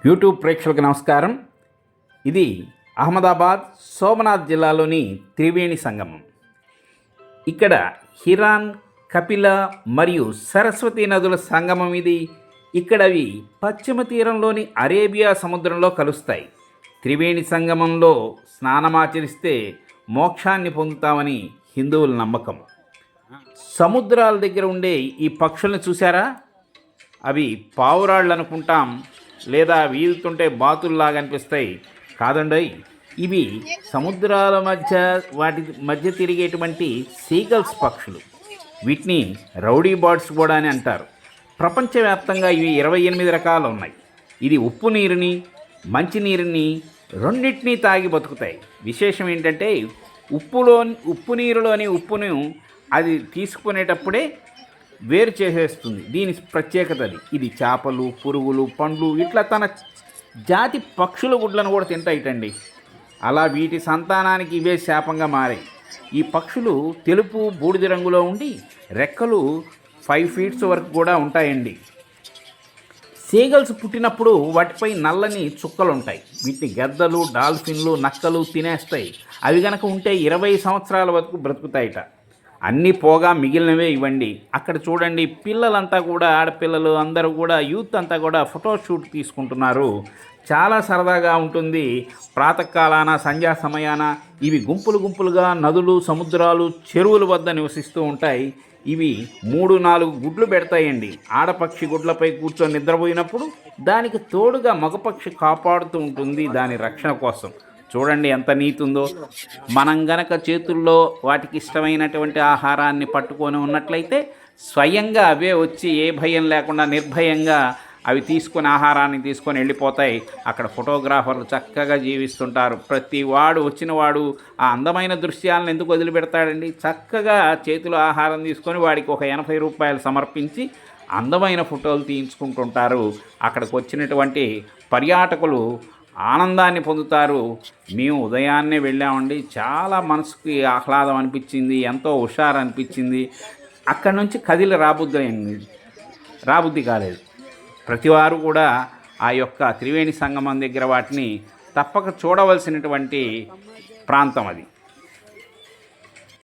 YouTube ప్రేక్షకులకు నమస్కారం. ఇది అహ్మదాబాద్ సోమనాథ్ జిల్లాలోని త్రివేణి సంగమం. ఇక్కడ హిరాన్, కపిల మరియు సరస్వతి నదుల సంగమం ఇది. ఇక్కడ అవి పశ్చిమ తీరంలోని అరేబియా సముద్రంలో కలుస్తాయి. త్రివేణి సంగమంలో స్నానమాచరిస్తే మోక్షాన్ని పొందుతామని హిందువుల నమ్మకం. సముద్రాల దగ్గర ఉండే ఈ పక్షులను చూసారా? అవి పావురాళ్ళు అనుకుంటాం, లేదా వీలుతుంటే బాతుల్లాగా అనిపిస్తాయి. కాదండి, ఇవి సముద్రాల వాటి మధ్య తిరిగేటువంటి సీగల్స్ పక్షులు. వీటిని రౌడీ బర్డ్స్ కూడా అని అంటారు. ప్రపంచవ్యాప్తంగా ఇవి 28 రకాలు ఉన్నాయి. ఇది ఉప్పు నీరుని, మంచినీరుని రెండింటినీ తాగి బతుకుతాయి. విశేషం ఏంటంటే ఉప్పు నీరులోని ఉప్పును అది తీసుకునేటప్పుడే వేరు చేసేస్తుంది. దీని ప్రత్యేకత అది. ఇది చేపలు, పురుగులు, పండ్లు ఇట్లా తన జాతి పక్షుల గుడ్లను కూడా తింటాయిటండి. అలా వీటి సంతానానికి ఇవే శాపంగా మారాయి. ఈ పక్షులు తెలుపు, బూడిద రంగులో ఉండి రెక్కలు 5 feet వరకు కూడా ఉంటాయండి. సీగల్స్ పుట్టినప్పుడు వాటిపై నల్లని చుక్కలు ఉంటాయి. వీటిని గద్దలు, డాల్ఫిన్లు, నక్కలు తినేస్తాయి. అవి కనుక ఉంటే 20 సంవత్సరాల వరకు బ్రతుకుతాయిట. అన్నీ పోగా మిగిలినవే ఇవ్వండి. అక్కడ చూడండి, పిల్లలంతా కూడా, ఆడపిల్లలు అందరూ కూడా, యూత్ అంతా కూడా ఫోటోషూట్ తీసుకుంటున్నారు. చాలా సరదాగా ఉంటుంది. ప్రాతకాలాన, సంధ్యా సమయాన ఇవి గుంపులు గుంపులుగా నదులు, సముద్రాలు, చెరువుల వద్ద నివసిస్తూ ఉంటాయి. ఇవి 3-4 గుడ్లు పెడతాయండి. ఆడపక్షి గుడ్లపై కూర్చొని నిద్రపోయినప్పుడు దానికి తోడుగా మగపక్షి కాపాడుతూ ఉంటుంది దాని రక్షణ కోసం. చూడండి ఎంత నీతి ఉందో. మనం గనక చేతుల్లో వాటికి ఇష్టమైనటువంటి ఆహారాన్ని పట్టుకొని ఉన్నట్లయితే స్వయంగా అవే వచ్చి ఏ భయం లేకుండా నిర్భయంగా అవి తీసుకొని ఆహారాన్ని తీసుకొని వెళ్ళిపోతాయి. అక్కడ ఫోటోగ్రాఫర్లు చక్కగా జీవిస్తుంటారు. ప్రతి వాడు వచ్చినవాడు ఆ అందమైన దృశ్యాలను ఎందుకు వదిలిపెడతాడండి? చక్కగా చేతిలో ఆహారం తీసుకొని వాడికి ఒక 80 రూపాయలు సమర్పించి అందమైన ఫోటోలు తీయించుకుంటుంటారు. అక్కడికి వచ్చినటువంటి పర్యాటకులు ఆనందాన్ని పొందుతారు. మేము ఉదయాన్నే వెళ్ళామండి. చాలా మనసుకి ఆహ్లాదం అనిపించింది, ఎంతో హుషారు అనిపించింది. అక్కడి నుంచి కదిలి రాబుద్ది కాలేదు. ప్రతివారు కూడా ఆ యొక్క త్రివేణి సంగమం దగ్గర వాటిని తప్పక చూడవలసినటువంటి ప్రాంతం అది.